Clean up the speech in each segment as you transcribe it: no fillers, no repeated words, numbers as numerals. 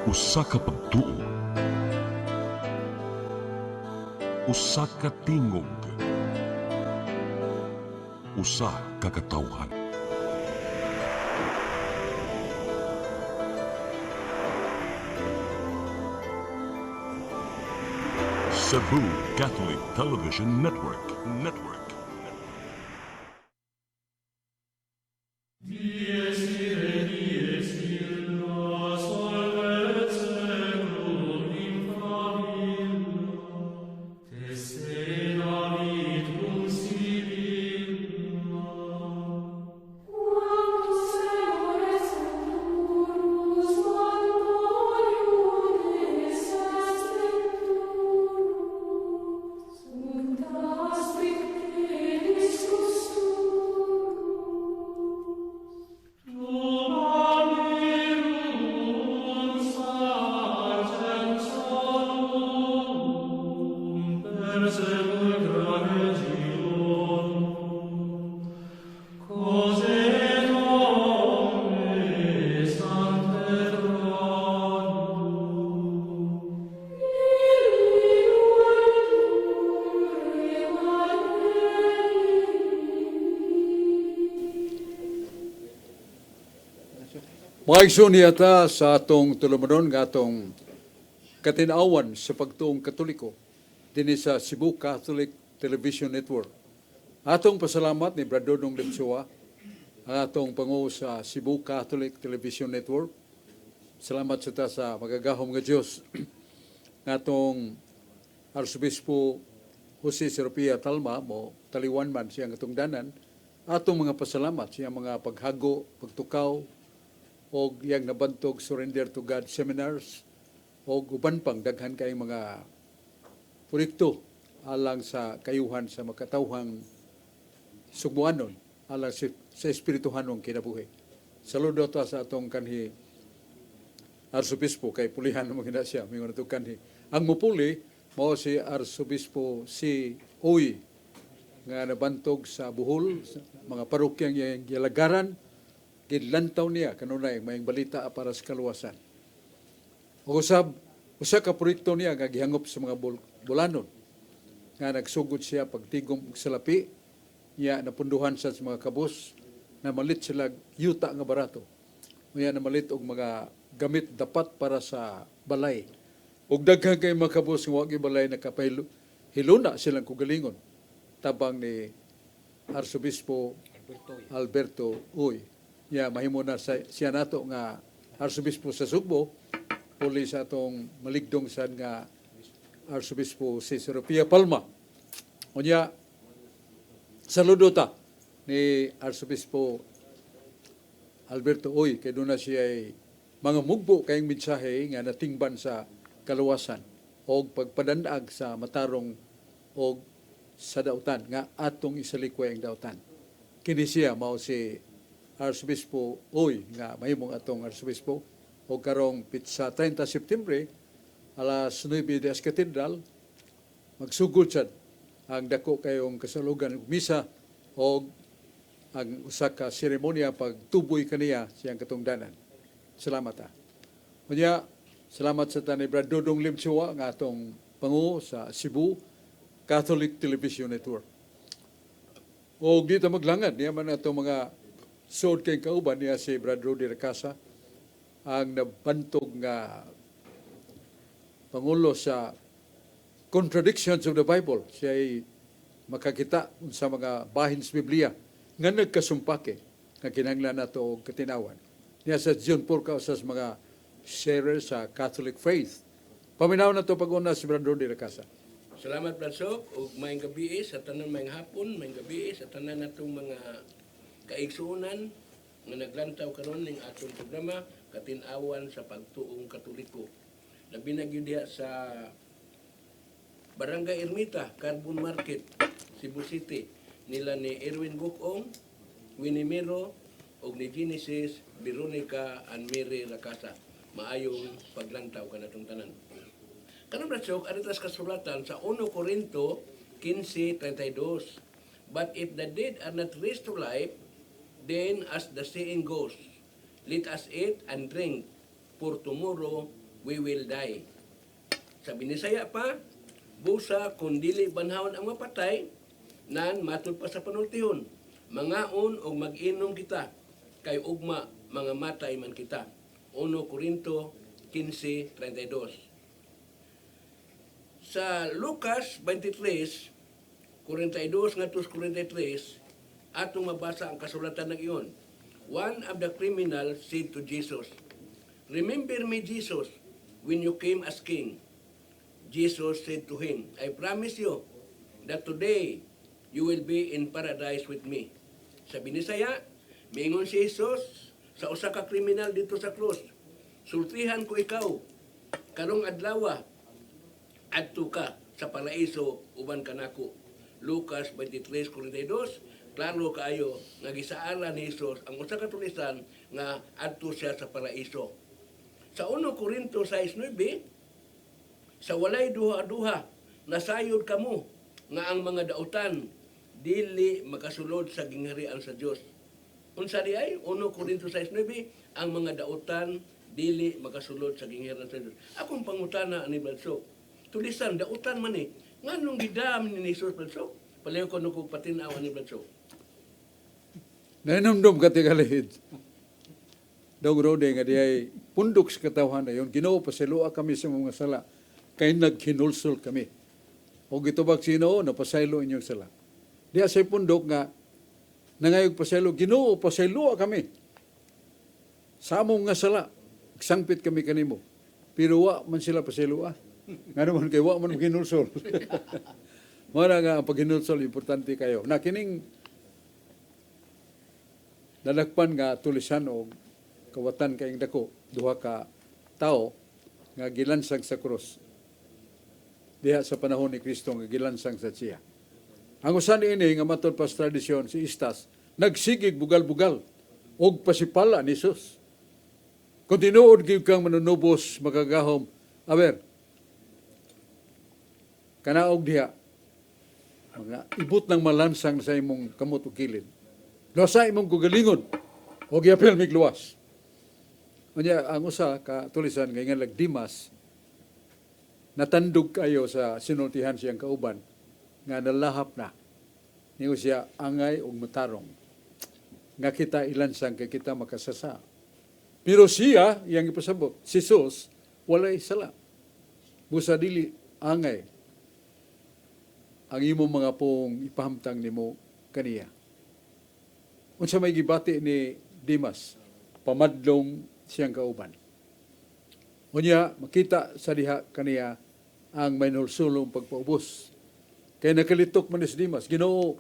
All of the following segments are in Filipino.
Usa ka pagtuo, usa ka tingog, usa ka katawhan. Cebu Catholic Television Network. Maigsoon niyata sa atong tulumanon nga atong katinawan sa pagtuong Katoliko dinhi sa Cebu Catholic Television Network. Atong pasalamat ni Brad Dodong Limsua, ang atong pangu sa Cebu Catholic Television Network. Salamat sa ta sa magagahom nga Dios nga atong Arsobispo Jose Serapia Talma mo taliwan man siyang atong danan. Atong mga pasalamat siyang mga paghago, pagtukaw, o yang nabantog Surrender to God seminars o uban pang daghan kay mga proyekto alang sa kayuhan sa makatawhang sugmuanon alang sa espirituhanong kinabuhi. Saludo ta sa atong kanhi Arsobispo kay pulihan mo gina siya mingon ato kanhi. Ang mupuli mao si Arsobispo si Uy nga nabantog sa Bohol, mga parokyang iyang gilagaran. Gidlantaw niya kanunay mayang balita para sa kaluwasan. O usa ka proyekto niya nga gihangop sa mga bulanon nga nagsugod siya pagtigom og salapi niya napunduhan sa mga kabus na malit sila yuta nga barato. Niya na malit og mga gamit dapat para sa balay. Ug daghan kay mga kabus nga wa gyud balay nakapahiluna silang kugalingon tabang ni Arsobispo Alberto Uy. Ya mahimo na siya nato nga Arsobispo sa Sugbo, puli sa atong maligdong sad nga Arsobispo si Serapia Palma. Unya saludo ta ni Arsobispo Alberto Uy kay doon na siya ay mga mugbo kayong mensahe nga natingban sa kaluwasan o pagpadandag sa matarong o sa dautan nga atong isalikway ang dautan. Kini siya mao si Arsobispo Uy nga mahimong atong Arsobispo o karong pitsa 30 Septembre alas 9 des Katedral magsugod sad ang dako kayong kasalugan misa o ang usa ka seremonya pagtuboy kaniya siyang katungdanan. Salamat ta. Unya salamat sa tanay Brad Dodong Limsua nga atong pangu sa Cebu Catholic Television Network. O dito maglangad niya man atong mga sod kay kauban niya si Brad Rudy Racasa, ang nabantog nga pangulo sa Contradictions of the Bible. Siya ay makakita sa mga bahin sa Biblia nga nagkasumpake nga kinahanglan nato og katinawan. Niya sa John Purka sa mga sharer sa Catholic faith. Paminaw na to pag-una si Brad Rudy Racasa. Salamat Bradsok ug maayong gabi sa tanan maayong hapon, maayong gabi sa tanan natong mga kaigsuonan nga naglantaw karon ning atong programa Katinawan sa Pagtuong Katoliko. Labi na gyud diha sa Barangay Ermita, Carbon Market, Cebu City nila ni Erwin Gukong, Winnie Miro ug ni Genesis Veronica and Mary Racasa. Maayong paglantaw kanatong tanan. Kanang Bradsok aritas kasulatan sa 1 Corinto 15:32. But if the dead are not raised to life, then as the saying goes, let us eat and drink, for tomorrow we will die. Sa Binisaya pa, busa kung dili banhawon ang mapatay, nan matod pa sa panultihon. Mangaon o mag-inom kita, kay ugma mga matay man kita. 1 Corinto 15:32. Sa Lucas 23, 42 ngadto 43, atong mabasa ang kasulatan ng iyon. One of the criminals said to Jesus, "Remember me, Jesus, when you came as king." Jesus said to him, "I promise you that today you will be in paradise with me." Sa Binisaya, miingon si Jesus sa usa ka kriminal dito sa krus, "Sultihan ko ikaw, karong adlaw adto ka sa paraiso uban kanako." Lucas 23:42, klaro kaayo nga gisaaran ni Jesus ang usa ka tulisan nga adto siya sa paraiso. Sa 1 Corinto 6:9, sa walay duha-duha nasayod kamo nga ang mga dautan dili makasulod sa gingharian sa Dios. Unsa di ay 1 Corinto 6:9, ang mga dautan dili makasulod sa gingharian sa Dios. Akong pangutana ani Bradso, tulisan dautan man eh. Nganong gidam ni Jesus Bradso? Palayo ko nuko patinaw ni Bradso. Nainumdum ka tigalihid. Dog rode nga diay pundok sa katawhan na yun. Ginoo pasilua kami sa mga sala. Kay naghinulsol kami. O gitubag sino, napasaylo inyong sala. Diya say pundok nga, nangayog pasaylo, Ginoo pasilua kami. Sa among nga sala, sangpit kami kanimo. Pero wa man sila pasilua. Nga naman kay wa man hinulsol. Mara nga ang paghinulsol, importante kayo. Na kining lalakpan nga tulisan o kawatan kayong dako, duha ka tao nga gilansang sa krus. Diha sa panahon ni Kristo nga gilansang sa siya. Ang usan ini nga matod pa sa tradisyon si Istas, nagsigig bugal-bugal og pasipala ni Jesus. Kung tinuod gyud kang manunubos makagahom, aber kanaog diha mga ibot ng malansang sa imong kamot o kilid. Luwasa imong gugalingon o giapil mig luwas. Unya ang usa ka tulisan nga ingan Dimas natandog kayo sa sinultihan siyang kauban nga nalahap na niyo siya angay og matarong nga kita ilansang kay kita makasasa. Pero siya yang ipasabot, si Jesus walay sala. Busa dili angay ang imong mga pong ipahamtang nimo kaniya. Unsa may gibati ni Dimas, pamadlong siyang kauban. Unya makita sa diha kaniya ang mainulsulong pagpaubos. Kaya nakalitok man ni si Dimas, Ginoo,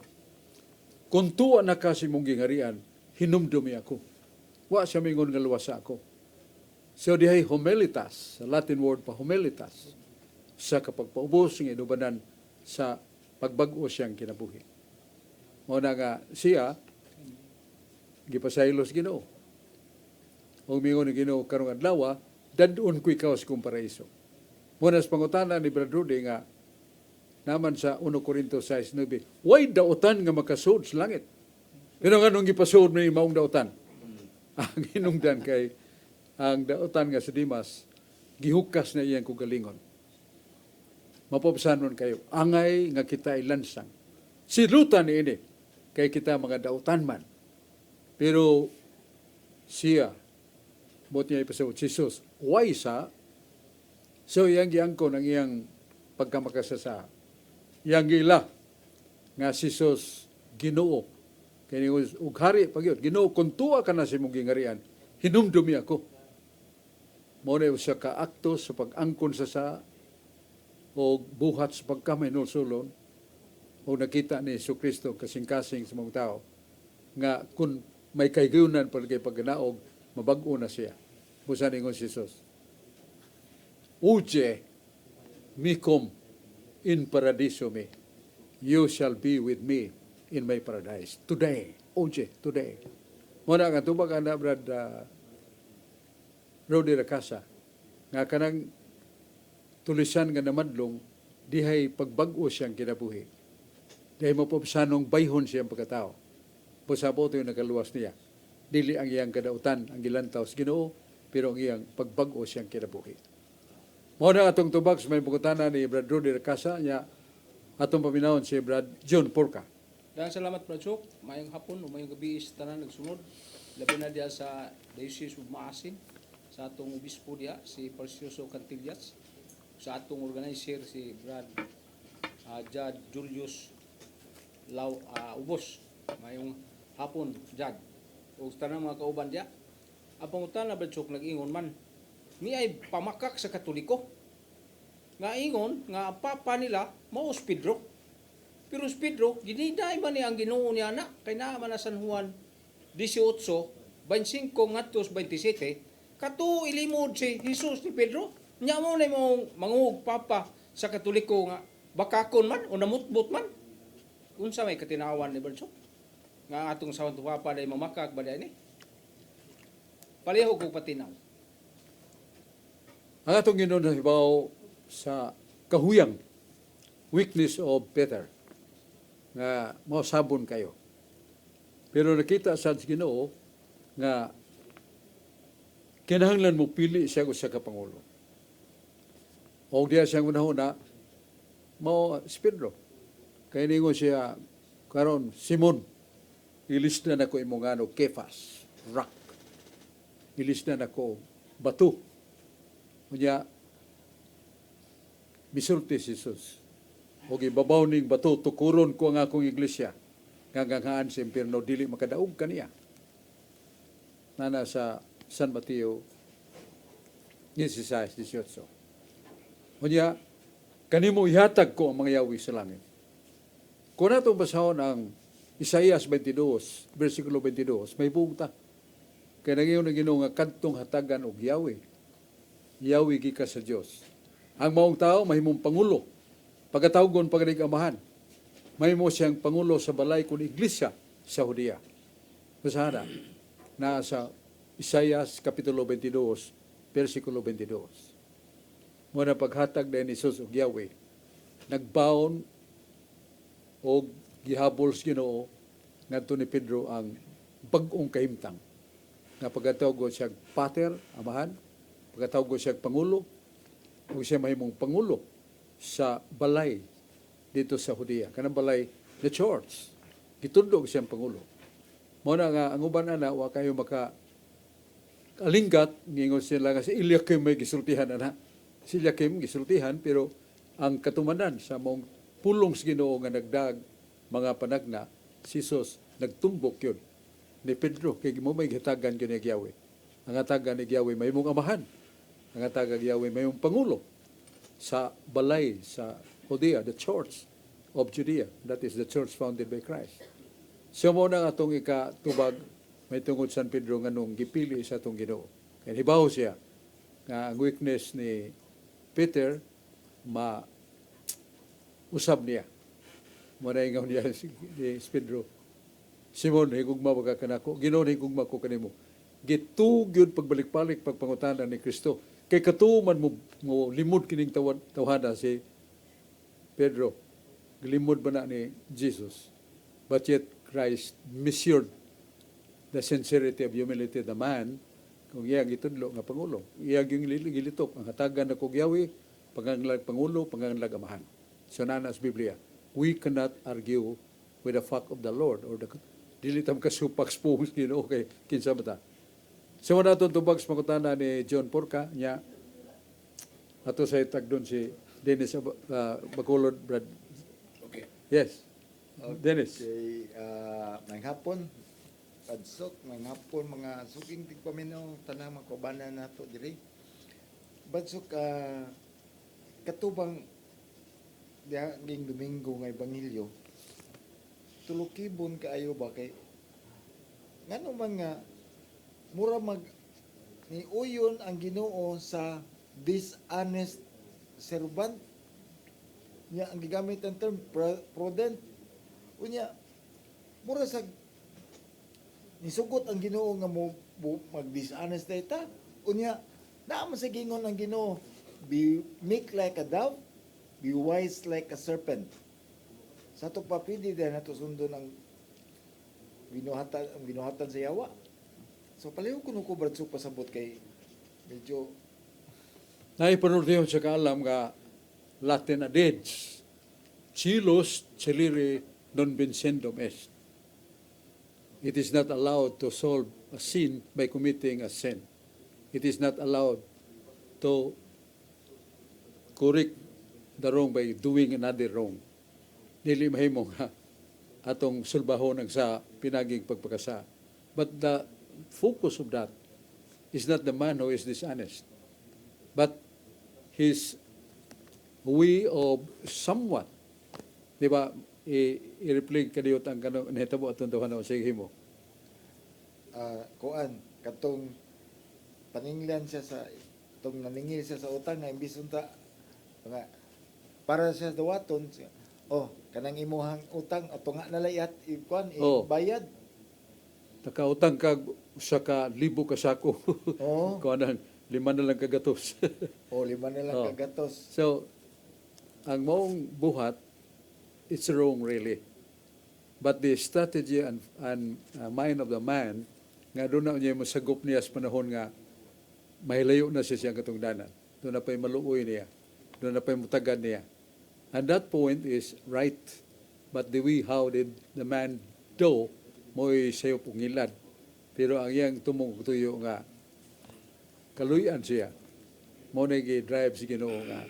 kung tuwa na ka si mong gingharian, hinumdumi ako. Wa siya mingon nga luwasa ako. So dihay humilitas, sa Latin word pa humilitas, sa kapagpaubos ng inubanan sa pagbago siyang kinabuhi. Muna nga siya, gipasaylos Ginoo. O mingon ni Ginoo karong adlaw, dadun ko ikaw sa kong paraiso. Muna sa pangutana ni Brad Rudy nga, naman sa 1 Corinto 6:9, way dautan nga makasud sa langit. Pero nga nung gipasud ni maong dautan, ang hinungdan kay ang dautan nga si Dimas, gihukas na iyang kugalingon. Mapapsanon kayo, angay nga kita ilansang. Silutan ni ini, kay kita mga dautan man. Pero siya, buti niya ipasabot, Jesus, why sa? So iyang giangkon ang iyang pagkamakasasa. Iyang gila nga si Jesus Ginoo. Kaya ug hari pagyod, Ginoo, kung tuwa ka na si mong gingarian, hinumdumi ako. Muna siya ka akto sa pag-angkon sa o buhat sa pagkamay nulsulon o nakita ni Yesu Kristo kasing-kasing sa mga tao nga kung may kaygayunan palagay pagganaog, mabago na siya. Busa ningon si Jesus, Uje mikom in paradiso me, you shall be with me in my paradise. Today, Uje, today. Muna nga tubag na Brad Rodi Rakasa, nga kanang tulisan nga namadlong, dihay pagbago siyang kinabuhi. Dihay mapapsanong bayhon siyang pagkatao. Pusabo ito yung nakaluwas niya. Dili ang iyang kadautan, ang gilantaw sa Ginoo, pero ang iyang pagbago siyang kinabuhi. Mao na atong tubag sa may pagkutana ni Brad Rudy Racasa niya atong paminawon si Brad John Porca. Daghang salamat, Brad Chok. Mayong hapon o mayong gabi is tanan nagsunod. Labi na diya sa Diocese of Maasin, sa atong obispo diya, si Precioso Cantillas, sa atong organizer, si Brad Judge Julius Ubos. Mayong hapon, Judge. O tanang mga kauban diya. Ang pangutan na, Brad Chok, nag-ingon man, ni ay pamakak sa Katoliko. Nga ingon, nga ang papa nila, mao si Pedro. Pero si Pedro, giniday ba niya ang Ginoo niya na? Kay naman na San Juan 18, 25 ngadto 27, kato ilimod si Jesus ni Pedro. Nya mo na mong mangug papa sa Katoliko nga bakakon man o namutbot man. Unsa may katinawan ni Berso? Nga atong sa papa day mamakak ba ni? Pareho ko patinaw. Ang atong Ginoo nahibaw sa kahuyang weakness of Peter nga mausabon kayo. Pero nakita sa Ginoo nga kinahanglan mo pili siya sa kapangulo. O diya siyang unahuna, mao si Pedro. Kaya ningo siya, karon Simon, ilis na nako imong ano, Kefas, rock. Ilis na nako, bato. Kunya, misulti si Jesus. O gibabaw ning bato, tukuron ko ang akong iglesia. Nganganghaan sa impierno, dili makadaog kaniya. Nana sa San Mateo 16:18. Kunya, kanimo ihatag ko ang mga yawi sa langit. Kung natong basahon ang Isaias 22, versikulo 22, may bugta. Kaya nangiyon na Ginoo nga kadtong hatagan og yawi. Yawi gika sa Dios. Ang maong tao mahimong pangulo. Pagkatawgon paganig amahan. Mahimo siyang pangulo sa balay kun iglesia sa Judea. Basahana na sa Isaias kapitulo 22, versikulo 22. Muna paghatag na ni Jesus og Yahweh, nagbaon o gihabol sa Ginoo ngadto ni Pedro ang bag-ong kahimtang. Nga pagkatawag siya pater, amahan, pagkatawag siya pangulo, o siya mahimong pangulo sa balay dito sa Judea. Kanang balay, the church. Gitundog siyang pangulo. Muna nga, ang uban na wa kayo maka alinggat, ngingon sila nga si Eliakim may gisultihan na. Si Eliakim gisultihan, pero ang katumanan sa mong pulong sa Ginoo nga nagdag mga panagna, si Jesus nagtumbok yun ni Pedro, kay mo may hatagan yun ni Yahweh. Ang hatagan ni Yahweh may mong amahan. Ang hatagan ni Yahweh may mong pangulo sa balay, sa Judea, the church of Judea. That is the church founded by Christ. So mo na atong ikatubag, may tungod San Pedro nga nung gipili sa atong Ginoo. Kaya hibaw siya nga ang weakness ni Peter, usab niya. Muna ingaw niya si Pedro. Simon, higugma ba ka kanako? Ginoo, higugma ko kanimo. Gitug yun pagbalik-balik pagpangutanan ni Kristo. Kay katuman mo limod kining tawhana si Pedro. Limod ba na ni Jesus? But yet Christ measured the sincerity of humility of the man kung iyang itudlo nga pangulo. Iyang yung gilitok, ang hatagan na kugyawi, panganglag pangulo, panganglag amahan. So nanas Biblia, we cannot argue with the fact of the Lord or the dilitam kasupaks po okay, kinsa bata. So na itong tubag sa makutana ni John Porca, niya, ato sa itag doon si Dennis Bacolod, Brad. Okay. Yes, Dennis. Okay, may hapon, padsok, may hapon, mga suking tigpaminaw, tanang mga kabanan na to diri. Badsok, katubang diaging Domingo nga Ebanghelyo, tulukibon kaayo ba kay ngano man nga mura mag ni uyon ang Ginoo sa dishonest servant niya ang gigamit ang term prudent unya mura sa nisugot ang Ginoo nga mo mag dishonest data unya naa man sa gingon ang Ginoo be meek like a dove, be wise like a serpent. Sa ito papili din nato sundo ng binuhatan sa yawa. So palayo ko nuko bradsok pasabot kay medyo Naipanultiyon sa kaalam nga Latin adage, Chilos celere non vincendum est. It is not allowed to solve a sin by committing a sin. It is not allowed to correct the wrong by doing another wrong. Dili mahimo nga atong sulbahon ang sa pinaging pagpakasa. But the focus of that is not the man who is dishonest, but his way of somewhat, di ba, i-reply kadiyot ang kanong nahitabo atong tawhan o sige mo. Kuan katong paninglan siya sa itong naningil siya sa utang nga imbis unta nga para siya dawaton siya, kanang imuhang utang ato nga nalayat kuan bayad. Nakautang kag usa ka libo ka sako. Oo. Kuan ang 5 na lang kagatos. O 5 na lang Oh. kagatos. So, ang maong buhat, it's wrong really. But the strategy and mind of the man, nga doon na niya masagop niya sa panahon nga mahilayo na siya siyang katungdanan. Doon na pa'y maluoy niya. Doon na pa'y mutagad niya. And that point is right. But the way how did the man do, mo'y sayo pungilad. Pero ang iyang tumong tuyo nga, kaluyan siya. Mo na drive si Ginoo nga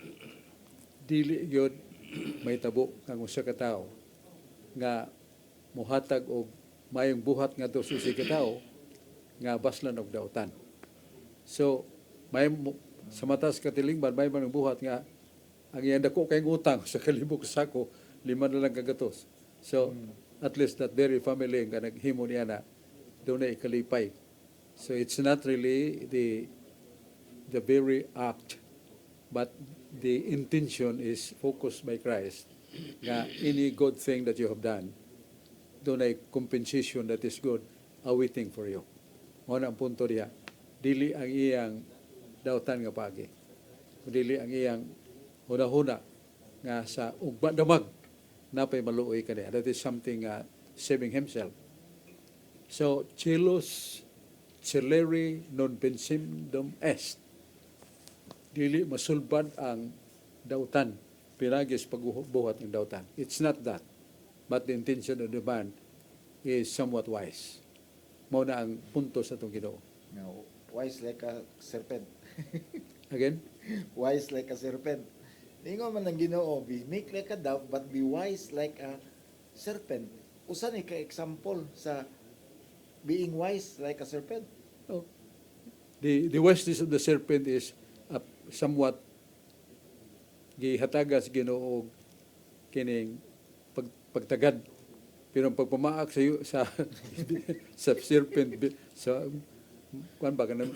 dili gyud may tabo kang usa ka tawo nga muhatag og mayong buhat nga to sa ka tawo nga baslan og dautan. So may sa matas katilingban may man buhat nga ang iyang dako kay utang sa kalibok sako 5 na lang kagatos. So at least that very family nga naghimo niya na doon na ikalipay. So it's not really the very act, but the intention is focused by Christ. Nga any good thing that you have done, doon ay compensation that is good awaiting for you. Muna ang punto niya, dili ang iyang dautan nga pagi. Dili ang iyang huna-huna nga sa ugba damag napay maluoy ka niya. That is something saving himself. So, Chilos celere non vincendum est. Dili masulbad ang dautan. Pinagis pagbuhat ng dautan. It's not that. But the intention of the man is somewhat wise. Mao na ang punto sa itong Ginoo. No, wise like a serpent. Again? Wise like a serpent. Ingon man ang Ginoo, be meek like a dove, but be wise like a serpent. Usa ni ka example sa being wise like a serpent. Oh. The wisest of the serpent is somewhat gihatagas Ginoo kining pagtagad. Pero ang pagpamaak sa sa serpent sa kuan ba kanang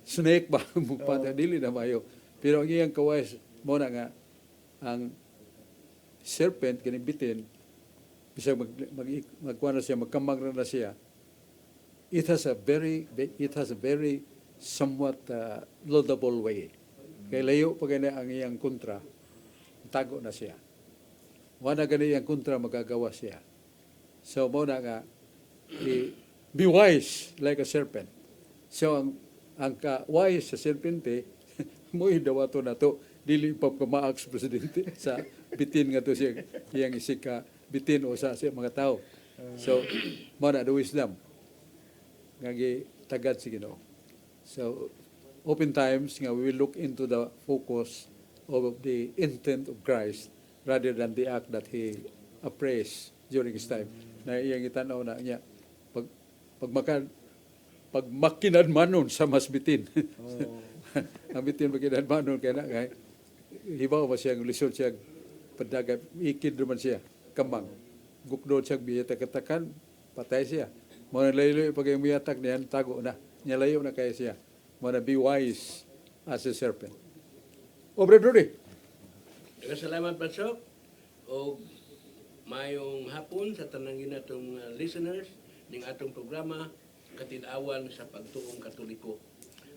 snake ba mo pa dili na mayo. Pero ang iyang kawais mo na nga ang serpent kining bitin bisag magkuan na siya magkamang na siya. It has a very somewhat laudable way. Kay layo pa gani ang iyang kontra, tago na siya. Wala gani ang kontra magagawa siya. So mo na nga be wise like a serpent. So ang wise sa serpente mo dawato na to dili pa kumaak sa presidente sa bitin nga to siya iyang isika bitin o sa mga tao. So mo na the wisdom nga tagad si Ginoo. So oftentimes nga we will look into the focus of the intent of Christ rather than the act that he appraised during his time. Na iyang itanaw na niya pag makinadmanon sa mas bitin. Ang bitin makinadmanon kaya na kay hibaw ba siya lisod siya padagay ikid man siya kamang gukdo siya biyata katakan patay siya. Mo na layo pag yung miyatak niyan tago na niya layo na kaya siya. Mo na be wise as a serpent. Obrador eh. Salamat Pasok o mayong hapon sa tanang ginatong listeners ning atong programa Katid-awan sa Pagtuong Katoliko.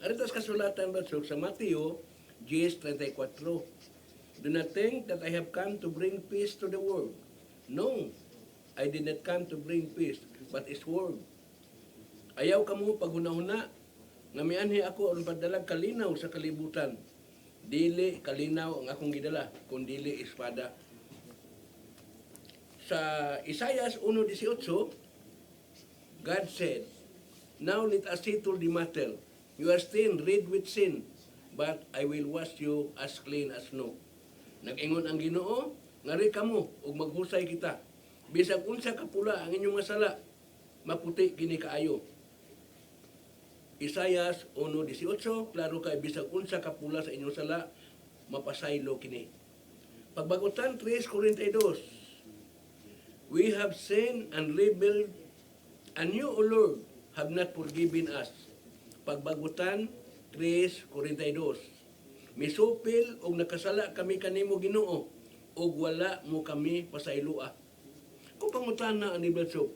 Aritos kasulatan Pasok sa Mateo 10:34. Do not think that I have come to bring peace to the world. No, I did not come to bring peace, but a sword. Ayaw ka mo paghuna-huna nga mianhi ako ang padalag kalinaw sa kalibutan. Dili kalinaw ang akong gidala, kung dili espada. Sa Isaias 1:18, God said, "Now let us settle the matter. You are still red with sin, but I will wash you as clean as snow." Nag-ingon ang Ginoo, ngari kamo ug maghusay kita. Bisag unsa ka pula ang inyong mga sala, maputi kini kaayo. Isaias 1:18, klaro kay bisag unsa ka pula sa inyong sala, mapasaylo kini. Pagbagutan 3:42, we have sinned and rebelled, and you, O Lord, have not forgiven us. Pagbagutan 3:42, misupil og nakasala kami kanimo Ginoo, og wala mo kami pasaylua. Kung pangutana ani Belsog,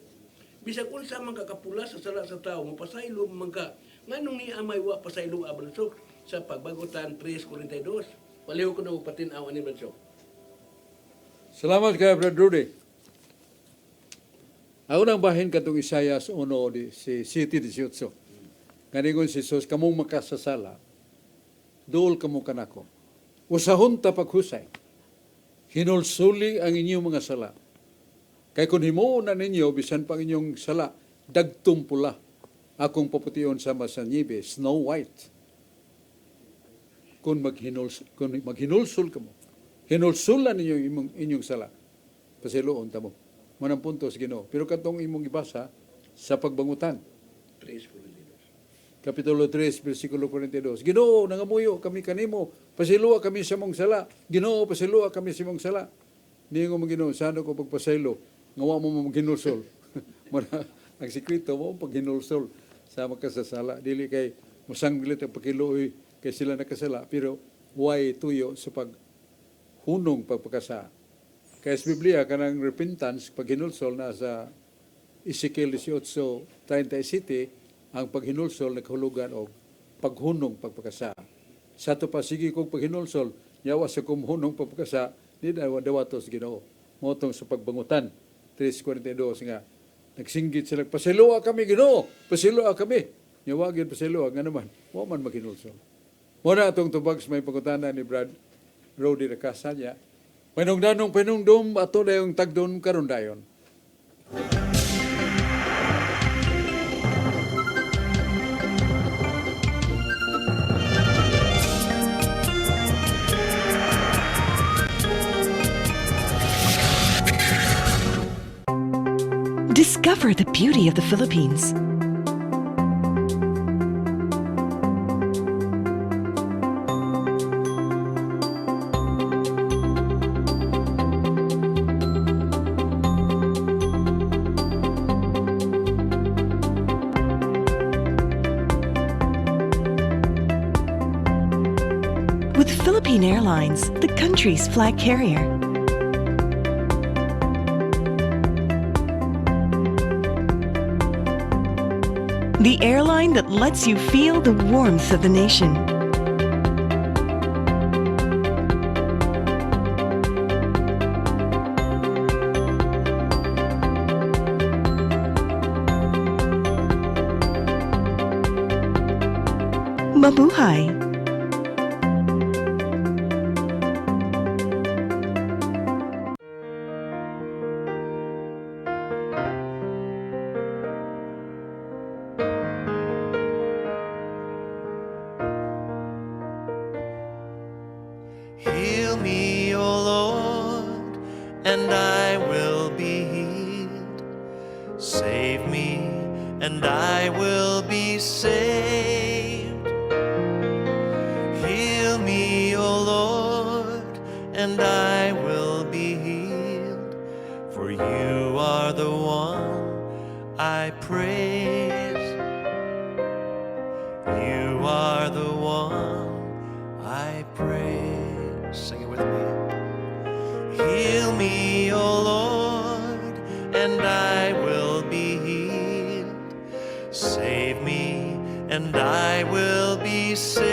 bisag unsa man kakapula sa sala sa tao, mapasaylo man ka. Nganong ni amay wa pasaylua Belsog sa pagbagutan 3:42? Paliho ko na patin-aw ani Belsog. Salamat kay Brad Rudy. Ako nang bahin katong Isaias 1:17. Kaningon si Jesus, kamong makasasala, duol kamo kanako. Usahon ta paghusay. Hinulsuli ang inyong mga sala. Kay kung himuon na ninyo, bisan pang inyong sala, dagtong pula. Akong paputiyon sama sa niebe, snow white. Kung maghinulsul kamo, hinulsulan ninyo inyong sala. Pasiloon ta mo. Manang puntos Ginoo. Pero katong imong ibasa sa pagbangutan. 3:42. Kapitulo 3, versikulo 42. Ginoo, nangamuyo kami kanimo. Pasilua kami sa mong sala. Ginoo, pasilua kami sa mong sala. Niyo mo Ginoo, sano ko pagpasaylo. Ngawa mo maghinulsol. Ang sikrito mo, paghinulsol sa makasasala. Dili kay musanggilit ang pakiluoy kay sila nakasala. Pero huwag tuyo sa paghunong pagpakasa. Kaya sa Biblia, kanang repentance, pag hinulsol na sa Ezekiel 18:37, ang paghinulsol naghulugan og paghunong pagpakasa. Sa ito pa, sige kong paghinulsol, yawa sa kumhunong pagpakasa, di dawatos Ginoo. Motong sa pagbangutan, 3:42 nga, nagsinggit sila, pasilua kami Ginoo, pasilua kami. Yawagin pasilua, nga naman, wa man maghinulsol. Muna itong tubag sa may pagkutana ni Brad Rody Racasa niya, panungdom ato na yung tagdon karon dayon. Discover the beauty of the Philippines. With Philippine Airlines, the country's flag carrier. The airline that lets you feel the warmth of the nation. Mabuhay! Heal me, O Lord, and I will be healed. Save me, and I will be saved. Heal me, O Lord, and I will be healed. For you are the one I praise. You are the one I praise. Sing it with me. Heal me, O Lord, and I will be healed. Save me, and I will be saved.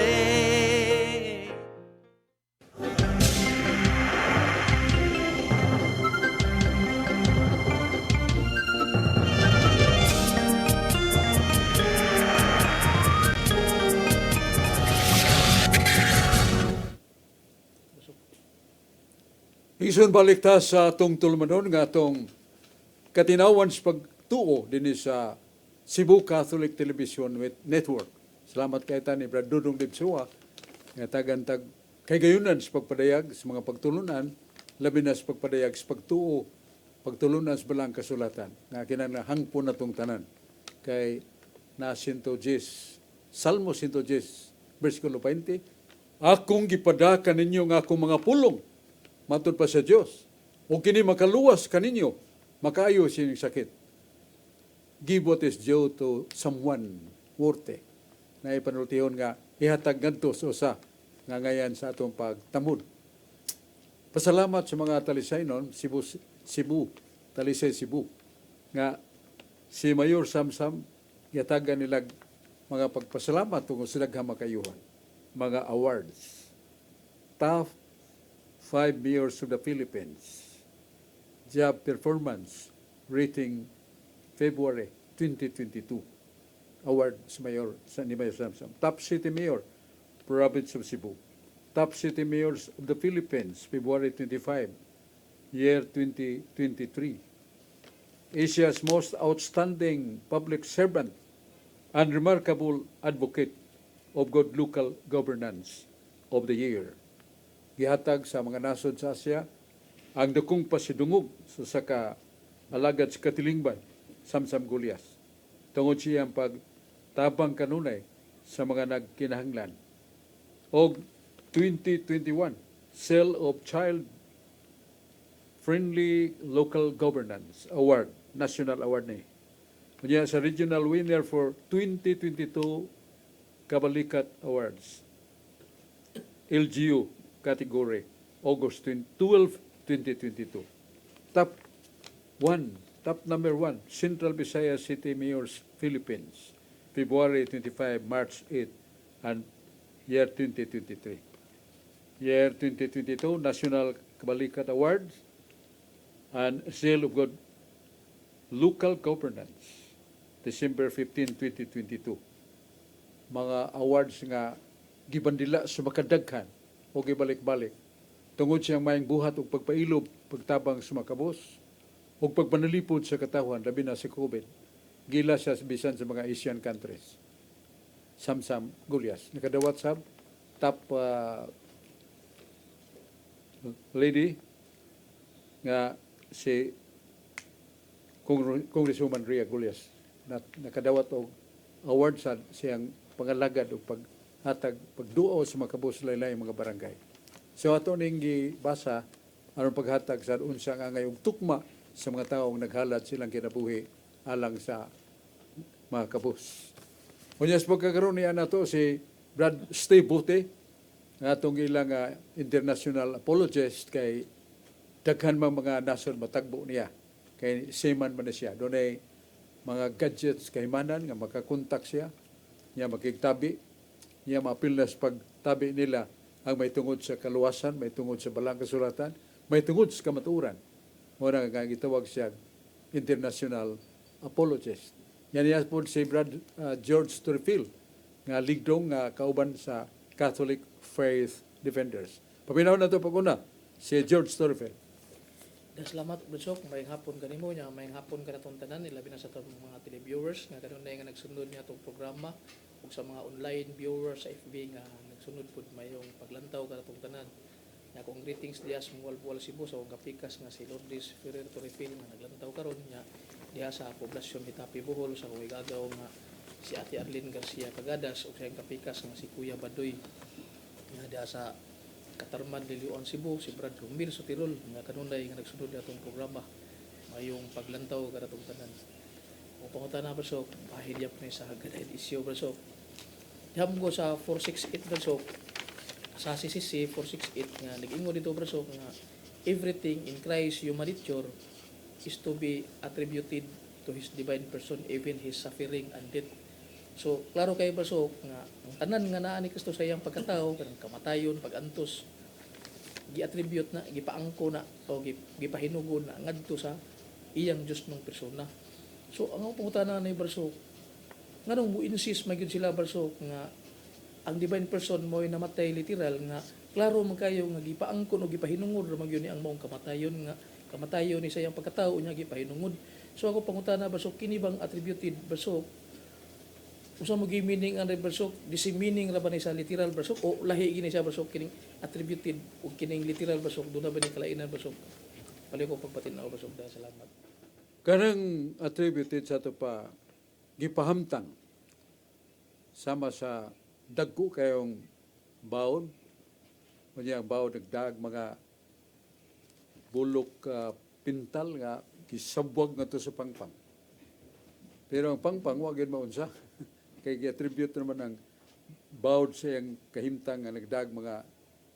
Isun balik ta sa atong tulumanon nga atong katinawan sa pagtuo din sa Cebu Catholic Television Network. Salamat kay ta ni Brad Dudong Dibsuwa nga tagantag kay gayunan sa pagpadayag sa mga pagtulunan, labi na sa pagpadayag sa pagtuo, pagtulunan sa balang kasulatan nga kinahanglan hangpon natong tanan. Kay na 110, Salmo 110, versikulo 20, akong gipadaka ninyo nga akong mga pulong matod pa sa Dios. O kini makaluwas kaninyo, makaayo sining sakit. Give what is due to someone worthy. Na ipanultihon nga ihatag ngadto sa usa nga ngayan sa atong pagtamod. Pasalamat sa mga talisaynon Cebu, Talisay Cebu nga si Mayor Samsam yatagan nilag mga pagpasalamat tungkol sa daghang makayuhan. Mga awards. Top 5 mayors of the Philippines. Job performance rating February 2022. Award sa Mayor ni Mayor Samsam. Top City Mayor, Province of Cebu. Top City Mayors of the Philippines, February 25, year 2023. Asia's most outstanding public servant and remarkable advocate of good local governance of the year. Gihatag sa mga nasod sa Asia ang dakong pasidungog sa saka alagad sa katilingban, Samsam Gulyas. Tungod siyang pagtabang kanunay sa mga nagkinahanglan. Og 2021, Cell of Child Friendly Local Governance Award, National Award ni. Kanya sa regional winner for 2022 Kabalikat Awards, LGU category, August 12, 2022. Top number 1, Central Visayas City Mayors, Philippines, February 25, March 8, and year 2023. Year 2022, National Kabalikat Awards and Seal of Good Local Governance, December 15, 2022. Mga awards nga gibandila sa makadaghan o gibalik-balik tungod siyang mayang buhat o pagpailob, pagtabang sa makabos o pagpanalipod sa katawhan, labi na sa COVID. Gila siya bisan sa mga Asian countries. Samsam Gulyas. Nakadawat sa top lady nga si Congresswoman Rhea Gulyas. Nakadawat og award sa siyang pangalagad o paghatag, pagduo sa makabos laylay mga barangay. So ato ning gibasa aron paghatag sa unsa nga ngayong tukma sa mga tawo naghalad silang kinabuhi alang sa mga kabus. Unyas pagkakaroon niya na to si Brad Steve Bote nga atong ilang international apologist kay daghan mga nasod matagbo niya kay seaman man na siya. Doon ay mga gadgets kahimanan nga makakontak siya, niya makigtabi, niya mapil na sa pagtabi nila ang may tungod sa kaluwasan, may tungod sa balang kasulatan, may tungod sa kamaturan. Muna nga gitawag siya international apologist. Yan niya po si Brad George Turfield nga ligdong nga kauban sa Catholic Faith Defenders. Paminaw na ito pag-una, si George Turfield. Salamat, Brad. Mayang hapon kanimo niya, mayang hapon ka natong tanan, labi na sa itong mga televiewers nga kanon na nga nagsunod niya itong programa ug sa mga online viewers sa FB nga nagsunod pud mayong paglantaw ka natong tanan. Nga kung greetings diya sa Mualbual Cebu sa akong kapikas nga si Lourdes Ferrer Torrefil nga naglantaw karon niya diha sa poblasyon Hitapi Bohol sa akong igagaw nga si Ate Arlene Garcia Cagadas ug sa kapikas nga si Kuya Badoy nga diha sa Katarman Liliuan Cebu, si Brad Romil Sotirol nga kanunay nga nagsunod atong programa mayong paglantaw kada tong tanan. O pangutana ba so pahilyap ni sa gaday isyo ba so. Hamgo sa 468 ba so sa CCC 468 nga nag-ingon dito ba so nga everything in Christ human nature is to be attributed to his divine person, even his suffering and death. So, klaro kayo ba so, nga, ang tanan nga naa ni Kristo sa iyang pagkatao, kanang kamatayon, pag-antos, gi-attribute na, gipaangko na, o gipahinugon na, ngadto sa iyang Diyos ng persona. So, ang pangutana na yung barso, nga nung mo insist magyud sila barso, nga ang divine person mo ay namatay literal, nga klaro man kayo nga gipaangkon o gipahinungod ra man gyud ni ang maong kamatayon ni sa iyang pagkatao niya gipahinungod. So ako pangutana basok kini bang attributed basok usa mo gi meaning ang basok disi meaning ra ba ni sa literal basok o lahi gini siya basok kining attributed o kining literal basok do na ba ni kalainan basok? Pali ko pagpatinaw basok da salamat. Kanang attributed sa ito pa, gipahamtang sama sa dagko kayong baon. Kanya ang baon nagdag mga bulok pintal nga gisabwag nga to sa pangpang. Pero ang pangpang wag yun maunsa. Kay gi-attribute naman ang baon sa iyang kahimtang nga nagdag mga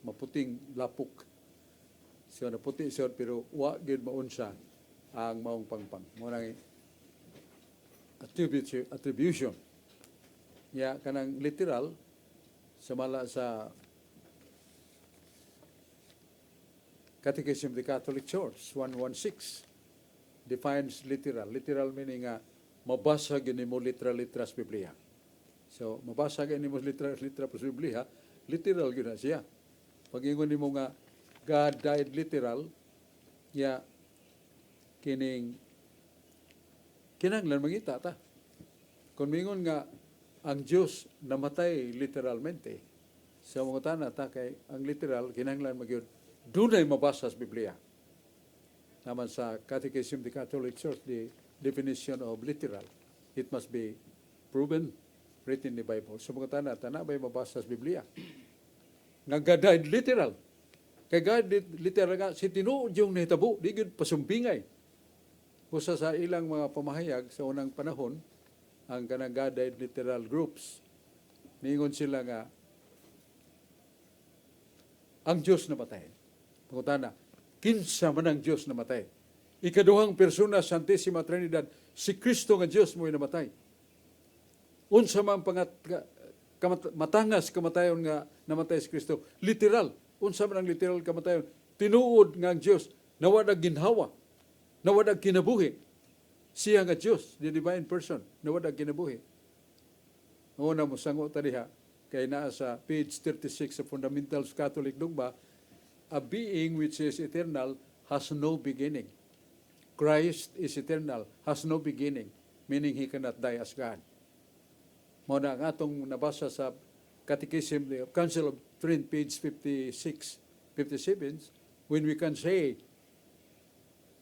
maputing lapok. So naputi siya pero wag yun maunsa ang maong pangpang. Muna attribution. Ya, kanang literal, samala sa Catechism of the Catholic Church, 116, defines literal. Literal meaning mabasa gini mo literal-literas Biblia. So, mabasa gini mo literal-literas Biblia, literal gina siya. Pag ingon ni mo nga, God died literal, ya, kinanglan mangita ta. Kung mingon nga ang Diyos namatay literalmente, sa mga tana ta kay ang literal kinanglan magyud dunay mabasa sa Biblia. Naman sa Catechism of the Catholic Church, the definition of literal, it must be proven, written in the Bible. Sa mga tana ba'y mabasa sa Biblia? Nga God died literal. Kay God literal nga, si tinuod yung nahitabo, di gud pasumpingay. Kusa sa ilang mga pamahayag sa unang panahon, ang kanang God died literal groups, niingon sila nga, ang Diyos namatay. Pangutana, kinsa man ang Diyos namatay. Ikaduhang persona, Santissima Trinidad, si Kristo nga Diyos mo'y namatay. Unsa man matangas kamatayon nga namatay si Kristo. Literal. Unsa man ang literal kamatayon. Tinuod nga ang Diyos, nawadag ginhawa. Nawadag kinabuhi. Siya nga Diyos, the divine person, nawadag kinabuhi. Una mo sango tadiha, kay naa sa page 36 sa Fundamentals Catholic Dogma, a being which is eternal has no beginning. Christ is eternal, has no beginning, meaning He cannot die as God. Muna ang atong nabasa sa Catechism, the Council of Trent, page 56, 57, when we can say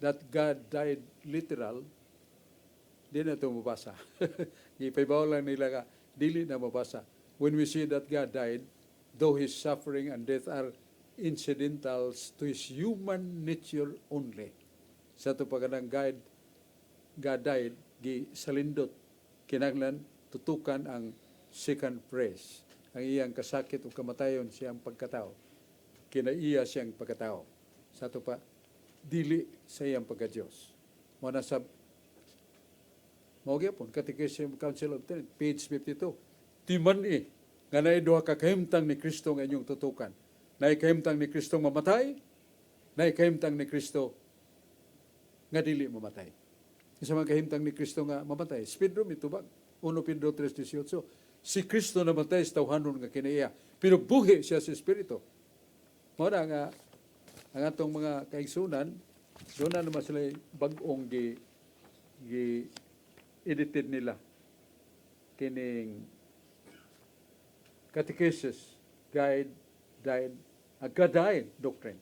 that God died literal, di na ito mabasa. Ipaibaw lang nila ka, dili na mabasa. When we see that God died, though His suffering and death are incidentals to His human nature only. Sa ito pagkadang God died, salindot, kinanglan, tutukan ang second phrase. Ang iyang kasakit o kamatayon siyang pagkatao. Kinaiya siyang pagkatao. Sa ito pa, dili sa iyang pagka-Diyos. Muna sa Mawagya po, Catechism Council of Trent, page 52. Timan nga naiduha ka kahimtang ni Kristo nga inyong tutukan. Naikahimtang ni Kristo mamatay, naikahimtang ni Kristo nga dili mamatay. Isa man kahimtang ni Kristo nga mamatay. Pedro mitubag, 1 Pedro 3:18. Si Kristo namatay sa tawhanon nga kinaiya, pero buhi siya sa Espiritu. Muna nga, ang atong mga kaigsunan, doon na naman sila bag-ong edited nila kining Catechesis Guide Doctrine.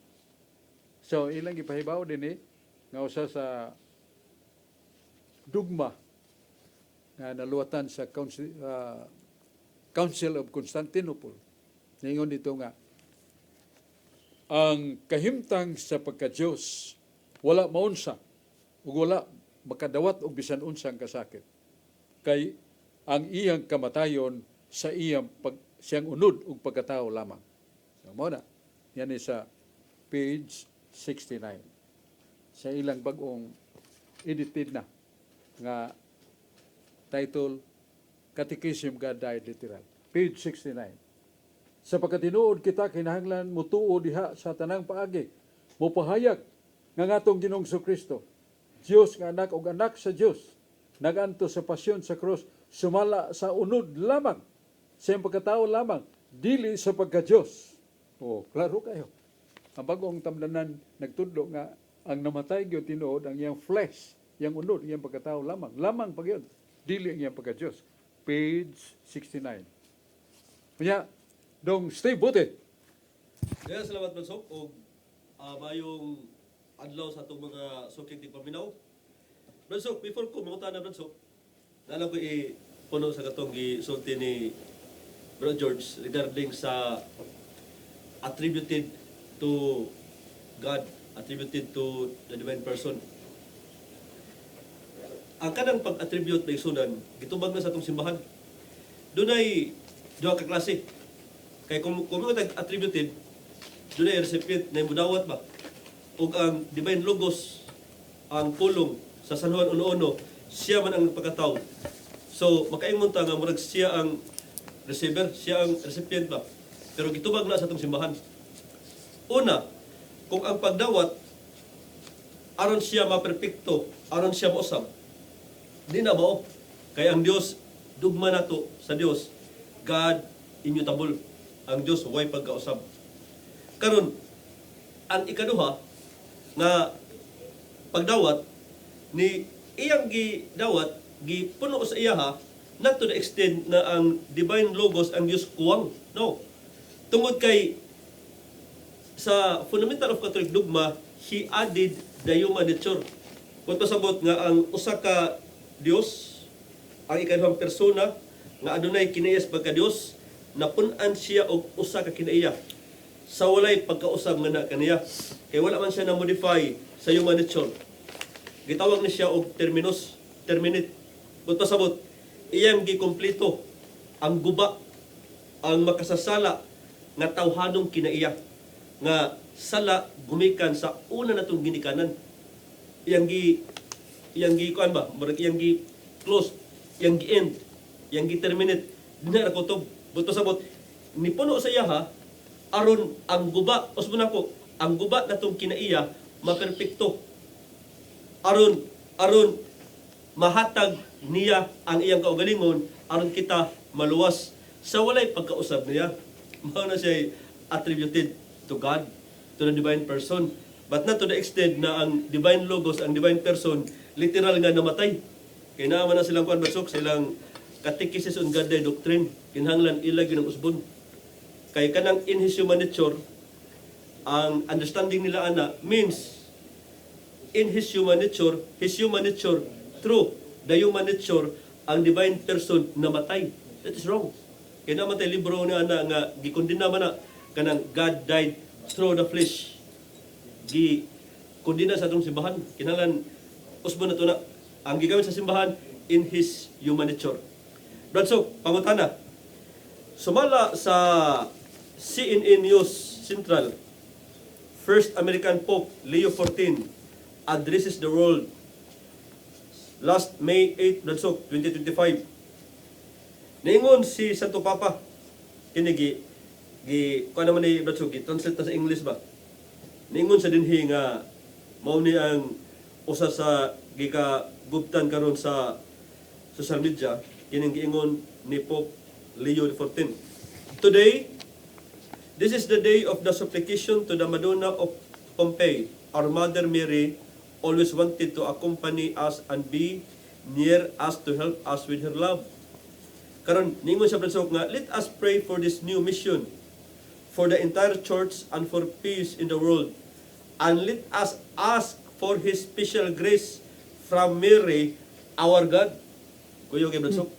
So ilang gipahibaw din nga usa sa dugma nga naluwatan sa Council of Constantinople. Ningon dito nga ang kahimtang sa pagka-Diyos wala maunsa ug wala makadawat og bisan unsang kasakit. Kay ang iyang kamatayon sa siyang unod ug pagkatao lamang. So mo na, yan sa page 69. Sa ilang bagong edited na nga title, Catechism God Died Literal. Page 69. Sa pagkatinuod kita kinahanglan mutuo diha sa tanang paagi, mupahayag nga ngatong Ginoong Kristo, Diyos nga anak o anak sa Diyos, naganto sa pasyon sa krus, sumala sa unod lamang, sa iyang pagkatao lamang, dili sa pagka-Diyos. Oh, klaro kayo. Ang bagong tamdanan nagtudlo nga ang namatay gyud tinuod ang iyang flesh, iyang unod, iyang pagkatao lamang. Lamang pa gyud. Dili ang iyang pagka-Dios. Page 69. Kanya, dong stay voted. Kaya salamat Bansok o mayong adlaw sa itong mga sukig di paminaw. Bansok, before ko mangutan na Bansok, naalam ko puno sa katong gisulti ni Bro George regarding sa attributed to God, attributed to the divine person. Ang kanang pag-attribute na isunan, gitubag na sa itong simbahan. Doon ay duha ka klase. Kaya kung mo attributed, doon ay recipient na mudawat ba? O ang divine logos, ang pulong sa San Juan 1:1, siya man ang pagkatao. So, makaingon ta nga murag siya ang receiver, siya ang recipient ba? Pero gitubag na sa itong simbahan. Una, kung ang pagdawat, aron siya maperpekto, aron siya mausab, di na mao. Kaya ang Dios, dugma na to sa Dios, God immutable. Ang Dios, way pagkausab. Karon, ang ikaduha, nga pagdawat, ni iyang gidawat, gipuno sa iyaha, not to the extent na ang divine logos ang Dios kuwang. No. Tungod kay sa fundamental of Catholic dogma, he added the human nature. Kung pasabot nga ang usa ka Dios, ang ikaduhang persona, nga adunay kinayas pagka Dios, napun-an siya og usa ka kinaiya. Sa walay pagkausab nga na kaniya. Kay wala man siya na modify sa human nature. Gitawag ni siya og terminate. Kung pasabot, iyang gikompleto ang guba, ang makasasala nga tawhanong kinaiya nga sala gumikan sa una natong ginikanan. Iyang gi kuan ba? Murag iyang gi close, iyang gi end, iyang gi terminate. Dinara ko to, buto sabot ni puno sa iya ha aron ang guba, usbon ako, ang guba natong kinaiya maperpekto. Aron mahatag niya ang iyang kaugalingon aron kita maluwas sa walay pagkausab niya. Mao na siya attributed to God, to the divine person. But not to the extent na ang divine logos, ang divine person, literal nga namatay. Kaya naman na silang Bansok, silang Catechesis on God Doctrine, kinahanglan ilag yun ang usbon. Kaya kanang in his human nature, ang understanding nila ana means in his human nature through the human nature, ang divine person namatay. That is wrong. Kaya naman tayo libro na ana nga gikondina man na kanang God died through the flesh. Gikondina sa atong simbahan. Kinahanglan usbon na to na ang gigamit sa simbahan in his human nature. Bansok, pangutana. Sumala sa CNN News Central, First American Pope Leo XIV addresses the world last May 8, Bansok, 2025. Naingon si Santo Papa, kini kuan naman ni Bansok, translate na sa English ba? Naingon sa dinhi nga mao ni ang usa sa gikagubtan karon sa social media, kining giingon ni Pope Leo XIV. Today, this is the day of the supplication to the Madonna of Pompeii. Our Mother Mary always wanted to accompany us and be near us to help us with her love. Karon ningon sa Bansok nga, let us pray for this new mission, for the entire church and for peace in the world. And let us ask for His special grace from Mary, our God. Kuya kay Bansok.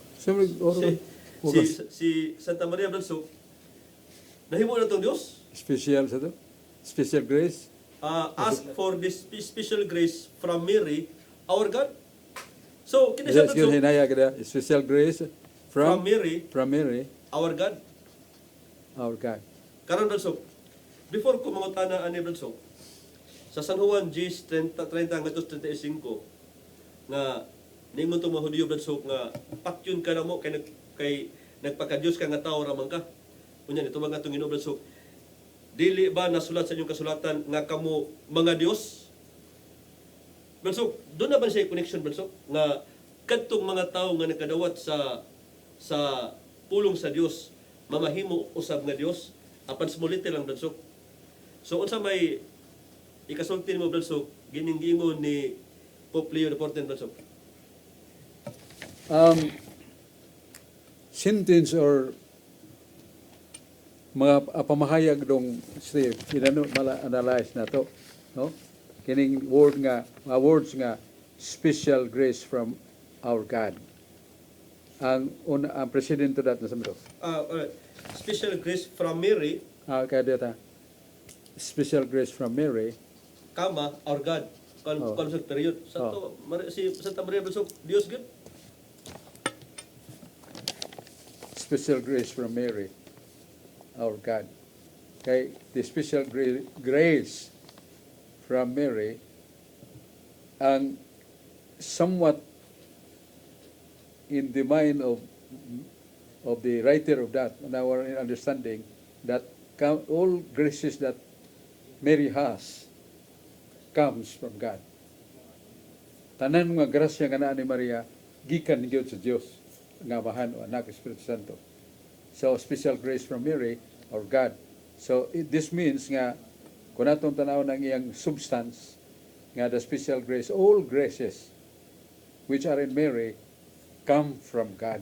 Si Santa Maria Bansok, nahimo na itong Diyos. Special sa to? Special grace? Ask for this special grace from Mary, our God. So, kinasa Bansok, Hinaya kada, special grace from Mary, our God. God. Karon Bansok, before ko mangutana ani Bansok, sa San Juan Gs 30 hanggang 35 nga ningon tong mga Hudyo Bansok nga patyon ka na mo kay nagpaka-Dios ka nga tawo ramang ka. Unya nito mga tong Ginoo Bansok, dili ba nasulat sa inyong kasulatan nga kamo mga Dios? Bansok, doon na ba siya connection Bansok nga kadtong mga tawo nga nagkadawat sa pulong sa Dios mamahimo usab nga Dios? Apan smolite lang Bradsok. So unsa may ikasulti mo Bradsok, gining-gingon ni Pope Leo XIV Bradsok. Sentence or mga pamahayag dong Steve, analyze na to, no? Kining words nga special grace from our God. Ang presidente dat na sa mito. Special grace from Mary, Kaya data, special grace from Mary, kama our God. Oh. Kan sa period. Si Santa Maria Bradsok, Dios gud. special grace from Mary, our God. Okay, the special grace from Mary, ang somewhat in the mind of the writer of that, in our understanding, that all graces that Mary has comes from God. Tanan nga grasya nga naa ni Maria, gikan ni Diyos sa Diyos, nga Amahan o Anak, Espiritu Santo. So, special grace from Mary, or God. So, this means nga, kung natong tanaw ng iyang substance, nga the special grace, all graces which are in Mary, come from God.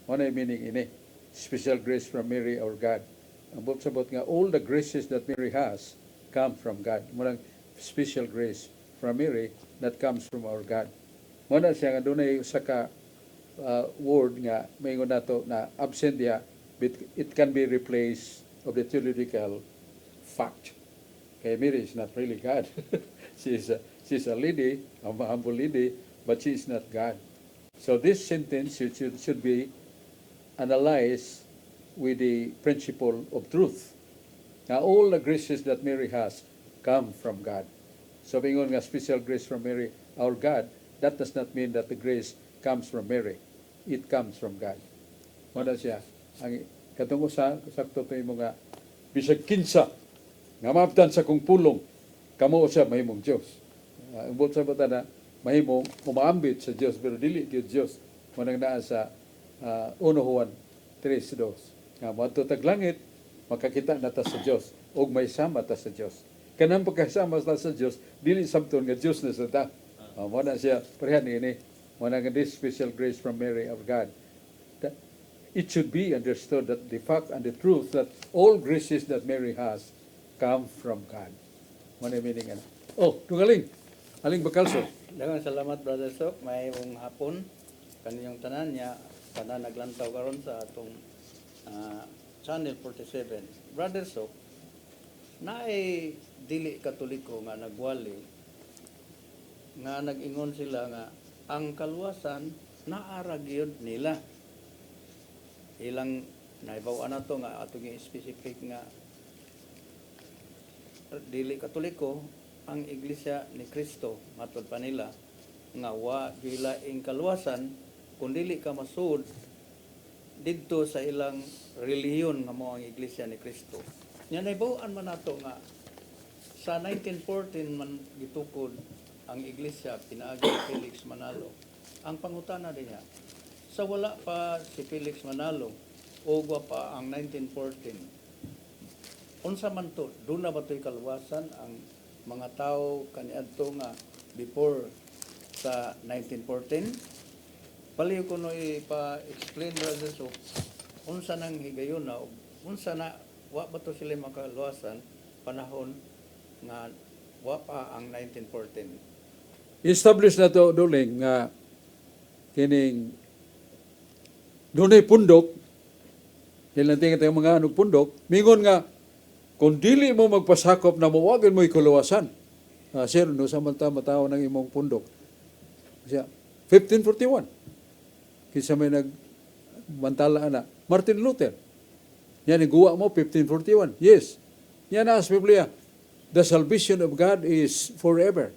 Ano yung meaning ini? Special grace from Mary, or God. Ang sabot nga, all the graces that Mary has, come from God. Munang special grace from Mary, that comes from our God. Muna siya nga, doon ay usa ka word nga maingon nato na absent diya, but it can be replaced of the theological fact. Kay Mary is not really God. she's a lady, a humble lady, but she is not God. So this sentence should be analyzed with the principle of truth. Now all the graces that Mary has come from God. So bingon nga special grace from Mary, our God, that does not mean that the grace comes from Mary. It comes from God. Muna siya, ang katong sakto to yung mga bisag kinsa, nga maabtan sa kong pulong, kamo siya mahimong Diyos. Umbot sa bata na, mahimong umaambit sa Diyos, pero dili Diyos. Munang naa sa 1 Juan 3:2. Nga moadto tag langit, makakita na ta sa Diyos, og may sama ta sa Diyos. Kanang pagkasama ta sa Diyos, dili sabton nga Diyos na sa ta. Muna siya, parehan ini. When I get this special grace from Mary of God, that it should be understood that the fact and the truth that all graces that Mary has come from God. What am I meaning? Oh, tungaling. Aling Bakalso. Daghang salamat Brother Sok, may mong hapon kaniyong tanan niya kada naglantaw karon sa atong Channel 47. Brother Sok, naay dili Katoliko nga nagwali nga nag-ingon sila nga ang kaluwasan naara gyud nila. Ilang naibaw na to nga atong specific nga dili Katoliko ang Iglesia ni Kristo matod pa nila nga wa gila ing kaluwasan kun dili ka masud didto sa ilang relihiyon nga mao ang Iglesia ni Kristo. Nya naibaw-an man nato nga sa 1914 man gitukod ang Iglesia pinaagi ni Felix Manalo. Ang pangutana diha, sa wala pa si Felix Manalo o wa pa ang 1914, unsa man to, doon na ba to'y kaluwasan ang mga tao kaniadto nga before sa 1914? Paliw ko no ipa-explain brother so, unsa nang higayon na, unsa na, wa ba to sila makaluwasan panahon nga wa pa ang 1914? Establish na to duling nga kining dunay pundok, ilang tingin tayong mga anong pundok, mingon nga, kung dili mo magpasakop na mawagin mo ikuluwasan, sir, no, samantama tao ng imong pundok. Siya, 1541. Kisa may nagmantala na, Martin Luther. Yan, iguwa mo, 1541. Yes. Yan na sa Biblia. The salvation of God is forever.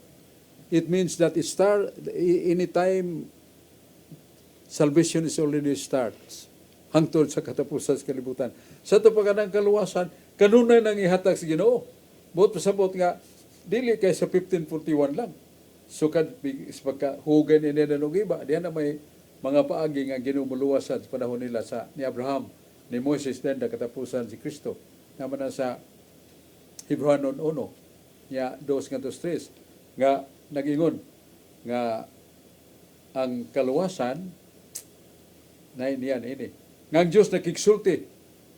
It means that it anytime salvation is already starts. Hangtod sa katapusan sa kalibutan. Sa ito pagkanang kaluwasan, kanunay nang ihatag sa Ginoo. Buot pasabot nga, dili kay sa 1541 lang. So pagkahugan ni Neda ng iba, diyan na may mga paagi nga ginumuluwasan sa panahon nila ni Abraham, ni Moses, then na katapusan si Kristo. naman na sa Hebrewanon 1, ya 2-3, nga nagingon nga ang kaluwasan na iniyan ini. Nga ang Diyos nakigsulti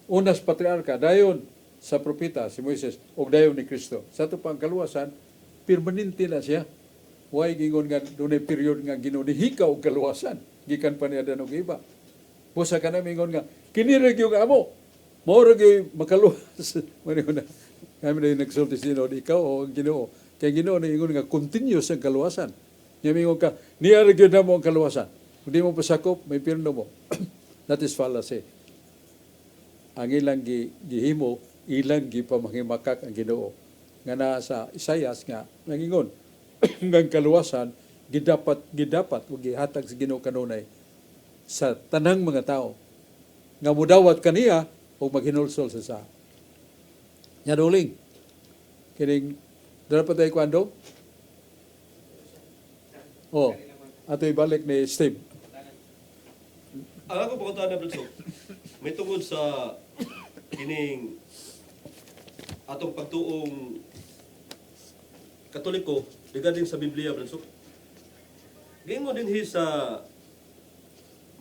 unas patriarka dayon sa propeta si Moises ug dayon ni Kristo. Sa ito pang kaluwasan, permanente na siya. Huwag gingon nga dunay period nga ginunihikaw og kaluwasan. Gikan pa niya danog iba. Busa ka na mingon nga, kinirag yung amo. Maurag yung makaluwas. Mano na. Kami na yung nagsulti sinod, ikaw o ang Ginoo. Kaya Ginoo na ingon nga, continuous ang kaluwasan. Nga mingon ka, niyarag yun na mo ang kaluwasan. Kung di mo pasakop, may pirno mo. That is fallacy. Ang ilang gihimo, ilang gipamahimakak ang Ginoo. Nga na sa Isaias nga, nangingon, ang kaluwasan, gidapat o gihatag sa Ginoo kanunay sa tanang mga tao nga mudawat kaniya o maghinulsol sa nya duling kining dapat tayo kwando ato ibalik ni Steve. Ang ako pakuntaan na Bradso, may tungod sa kining atong pagtuong Katoliko regarding sa Biblia Bradso. Gingon din sa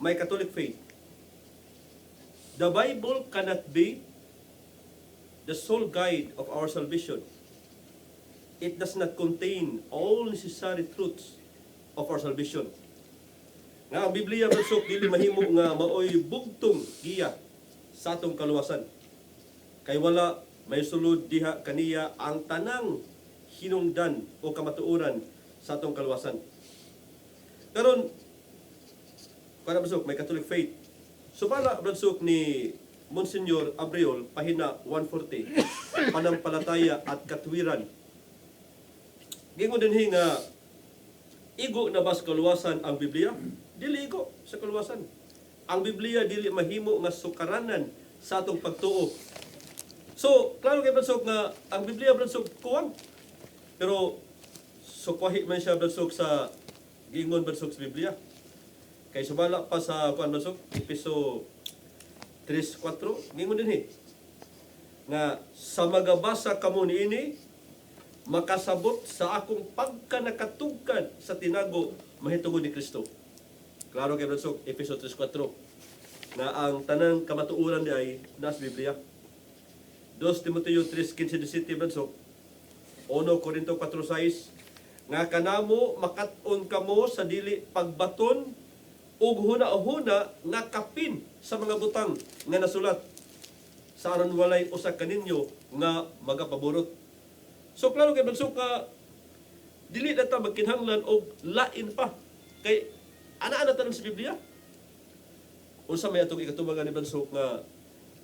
my Catholic faith. The Bible cannot be the sole guide of our salvation. It does not contain all necessary truths of our salvation. Nga ang Biblia Bradso dili mahimo nga maoy bugtong giya sa atong kaluwasan. Kay wala may sulod diha kaniya ang tanang hinungdan o kamatuoran sa atong kaluwasan. Karon para Bradso may Catholic faith. So para Bradso ni Monsignor Abriol, pahina 140, panampalataya at katwiran. Gingon din nga, igo na ba sa kaluwasan ang Biblia? Dili igo sa kaluwasan. Ang Biblia dili mahimo nga sukaranan sa atong pagtuo. So, klaro kay Bradso nga ang Biblia Bradso kuwang. Pero sukwahi man siya Bradso sa gingon Bradso sa Biblia. Kay sumala pa sa kuan Bradso, Episo 3:4, gingon din nga sa magabasa kamo niini makasabot sa akong pagkanakatugkad sa tinago mahitungod ni Kristo. Klaro kay Bradso, Episo 3:4, nga ang tanang kamatuoran di ay nasa Biblia. 2 Timoteo 3:15-17 Bradso, 1 Corinto 4:6, nga kanamo makat-on kamo sa dili pagbaton ug huna-huna nga kapin sa mga butang nga nasulat sa aron walay usa kaninyo nga magapaborot. So klaro kay Bradso ka dili na ta magkinahanglan og lain pa kay ana-ana tanan sa Biblia. Unsa may atong ikatubangan ni Bradso nga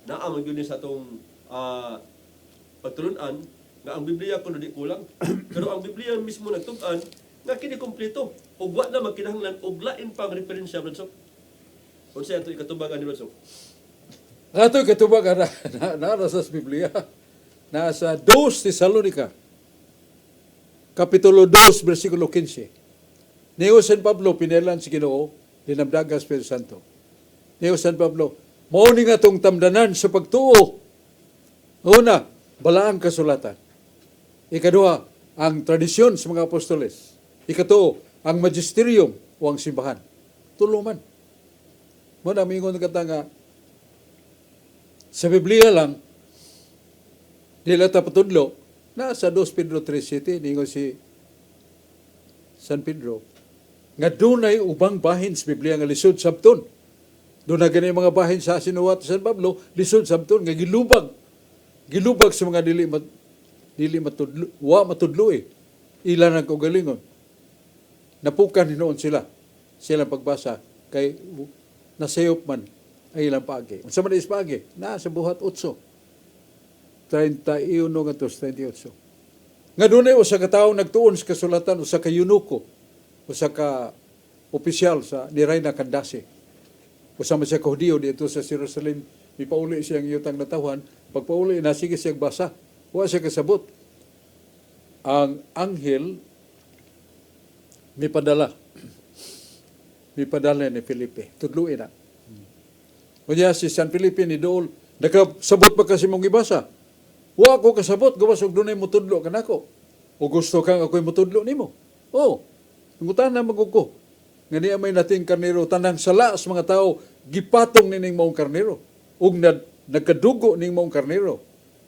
naa man gyud ni sa atong pagtulun-an nga ang Biblia kuno di kulang. Pero ang Biblia mismo nagtug-an nga kini kompleto ug wa na magkinahanglan og lain pang referensya Bradso. Unsa ato ikatubangan ni Bradso? Ato ikatubangan na sa Biblia. Nasa 2 Tesalonica, Kapitulo 2, versikulo 15. Niyo San Pablo, pinelan si Ginoo, dinamdaga Espiritu Santo. Niyo San Pablo, mao ni nga tong tamdanan sa pagtuo. Una, balaang kasulatan. Ikaduha, ang tradisyon sa mga apostoles. Ikatuo, ang magisterium o ang simbahan. Tuluman. Muna, mingon kata nga, sa Biblia lang, nila tapatudlo, nasa 2 Pedro 3:7, ningon si San Pedro, nga dunay ubang bahin sa Biblia nga lisod sabton. Doon na ganyan mga bahin sa sinuwat San Pablo, lisod sabton, nga gilubag. Gilubag sa mga dili matudlo, wa matudlo Ilan ang kaugalingon. Napukan hinoon sila. Silang pagbasa kay nasayop man ay ilang paagi. Sa man is paagi, nasa buhat 8. 31 nga 38. Nga doon ay usa ka tawo nagtuon sa kasulatan, usa ka yunuko, usa ka opisyal sa ni Reina Candace. Usa man siya ka Hudiyo dito sa Jerusalem, mipauli siyang iyutang natawhan, pagpauli na sige siyang basa, wa siya kasabot. Ang anghel mipadala ni Felipe. Tudluin na. Kunya si San Felipe ni Dool, nakasabot pa kasi mong ibasa. Wa ko kasabot gawas og dunay mutudlo kanako. O gusto kang ako'y mutudlo nimo. Oh, ngutan na magug ko. Nga niya may nating karnero tanang sala sa mga tao gipatong nining maong karnero. Ug nagkadugo ning maong karnero.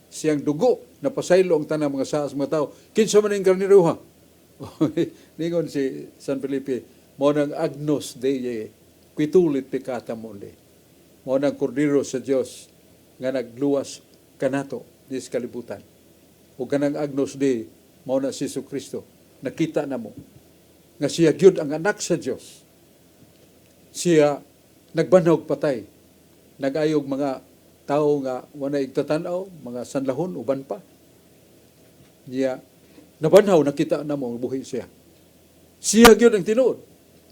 Siyang dugo napasaylo ang tanang mga sa mga tao. Kinsa man ning karnero ha? Ningon si San Felipe, mo nang agnos Dei quitulit peccata mundi. Mo nang kordero sa Dios nga nagluwas kanato dis kalibutan. O kanang agnos Dei mao na si Kristo. Nakita na mo nga siya gyud ang anak sa Dios. Siya nagbanhog patay. Nagayog mga tao nga wala igtatanaw, mga sanlahon uban pa. Niya nabanhaw nakita na mo buhi siya. Siya gyud ang tinuod.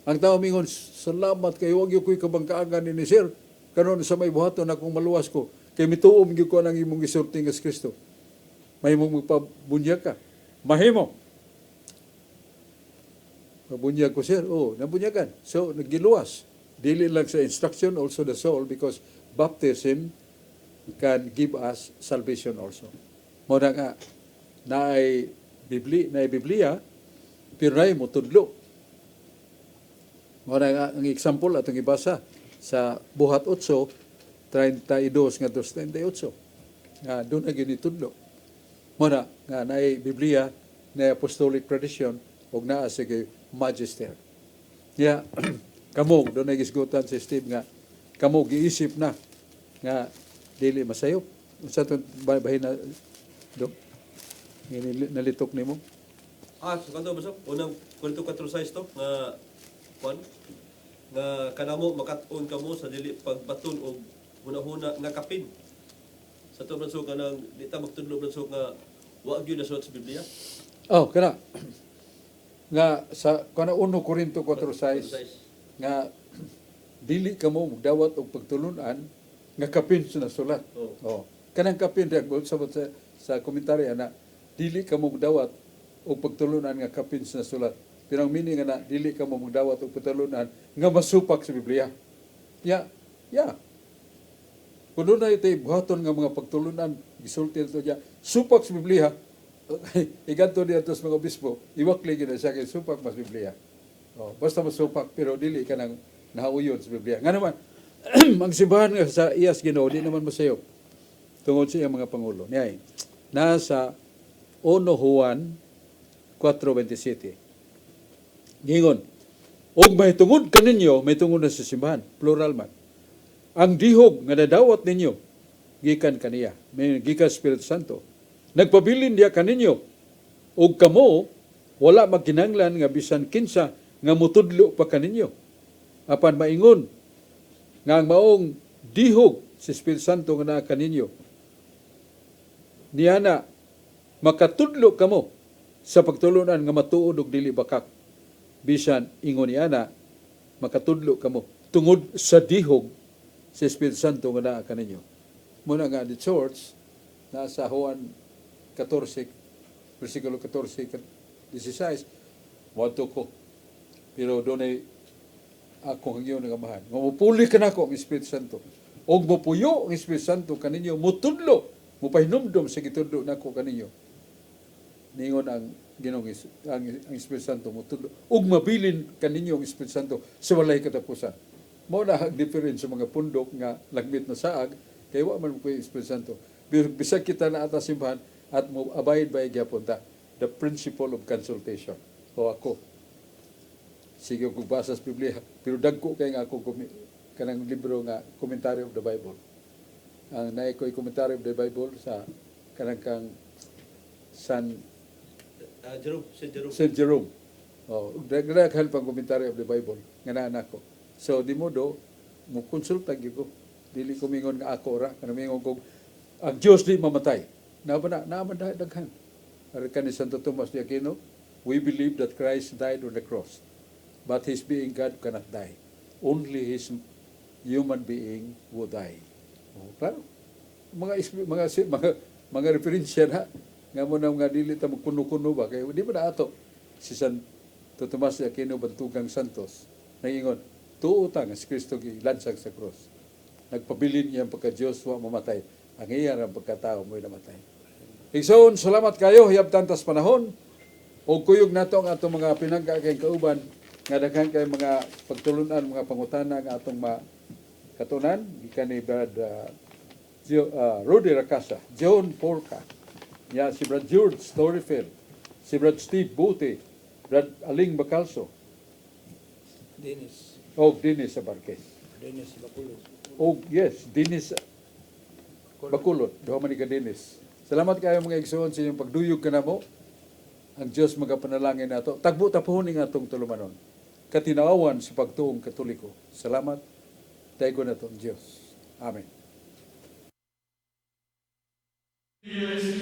Ang tao mingon, salamat kayo, wag yung ko'y kabangkaagan ni Sir. Karon sa may buhaton akong maluwas ko. Kay mituom gyud ko nang imong gisulti nga Kristo. Mahimong magpabunyag ka. Mahimo. Pabunyag ko, Sir. Oh, nabunyagan. So, nagiluwas. Dili lang sa instruction, also the soul, because baptism can give us salvation also. Muna nga, naay Biblia, pero naay mutudlo. Muna nga, ang example atong ibasa sa Buhat 8, 32 nga 38. Nga, doon na ginitudlo. Muna nga, naay Biblia, na apostolic tradition, o naa sige magister. Yeah, kamo, doon na gisgutan si Steve nga, kamo, giisip na, nga, dili masayop. Sa itong bahin na, doon, nalitok ni mo. So kanto basok, unang Korinto 4:6 to, nga, kwan, nga kanamo makat-on kamo sa dili pagbaton og hunahuna nga kapin. Sa to basok kanang di ta magtudlo basok nga wa gyud na sa Biblia. Oh, kana. Nga sa kana 1 Korinto 4:6 nga dili kamo magdawat og pagtulunan nga kapin sa nasulat. Oh. Kanang kapin diag sabot sa komentaryo na dili kamo magdawat og pagtulunan nga kapin sa nasulat. Pero ang meaning nga na dili kamo magdawat og pagtulunan nga masupak sa Biblia. Ya. Kuno na ito'y buhaton nga mga pagtulunan gisulti ito diya supak sa Biblia. Iganto niya ito sa mga obispo, iwakli gina siya kay supak mas Biblia. Oh, basta masupak, pero dili ka nang nahauyon sa Biblia. Nga naman, ang simbahan nga sa iyas Ginoo di naman masayop. Tungod sa iyang mga pangulo. Niyay, nasa 1 Juan 4:27. Gingon, og may tungod kaninyo, may tungod na sa simbahan, plural man. Ang dihog nga nadawat ninyo, gikan kaniya, may gikan Espiritu Santo. Nagpabilin diya kaninyo, ug kamo, wala magkinanglan nga bisan kinsa nga mutudlo pa kaninyo. Apan maingon, nga ang maong dihog sa Espiritu Santo nga naa kaninyo. Niya na, makatudlo kamo sa pagtulunan nga matuod og dili bakak. Bisan ingon niya na, makatudlo kamo tungod sa dihog sa Espiritu Santo nga naa kaninyo. Muna nga the church, nasa Juan 14, versikulo 14, 16, wato ko. Pero doon ay ako hangyo nagamahan. Mapuli ka na ako ang Espiritu Santo. O mapuyo ang Espiritu Santo kaninyo, mutudlo, mupahinumdum sa gitudlo na ako kaninyo. Ningon ang Ginoong ang Espiritu Santo, mutudlo. O mabilin kaninyo ang Espiritu Santo sa walay katapusan. Mao na ang difference sa mga pundok nga lagmit na saag, kaya wa man ko yung Espiritu Santo. Bisag kita na atas simbahan, at mo abide by gyapon ta the principle of consultation. O ako sige ko basa sa Biblia pero dagko kay nga ako kanang libro nga Commentary of the Bible. Ang naay ko'y Commentary of the Bible sa kanang kang Saint Jerome. Oh, daghan pang Commentary of the Bible nga naa nako. So di modo mo konsulta gyud ko. Dili ko mingon nga ako ra kanang mingon ko ang Dios di mamatay. Naaman daghan. Arikan ni Santo Tomas de Aquino, we believe that Christ died on the cross, but his being God cannot die. Only his human being would die. Oh, claro. Mga referensya na nga mo na nga dili ta magkuno-kuno ba kay di ba na ato si Santo Tomas de Aquino Bantugang Santos nangingon tuo ta nga si Kristo gilansag sa cross. Nagpabilin niya ang pagka-Diyos wa mamatay. Ang iyan ang pagkatao mo'y namatay. Igsoon, salamat kayo, hiyabtan tas panahon. O kuyog nato ang atong mga pinangga kay kauban, nga daghan kay mga pagtulunan, mga pangutana nga atong katunan, gikan ni Brad Rudy Racasa, John Porca, ya si Brad George Storyfield, si Brad Steve Buti, Brad Aling Bacalso, Dennis. o Dennis Abarquez. Dennis Baculod. O yes, Dennis Bakulot, duha man ni ka Dennis. Salamat kayo mga igsoon sa inyong pagduyog kanamo. Ang Diyos magapanalangin nato. Tagbo tapuhon ning atong tulumanon. Katinaawan sa pagtuong Katoliko. Salamat. Daigo na itong Diyos. Amen. Amen.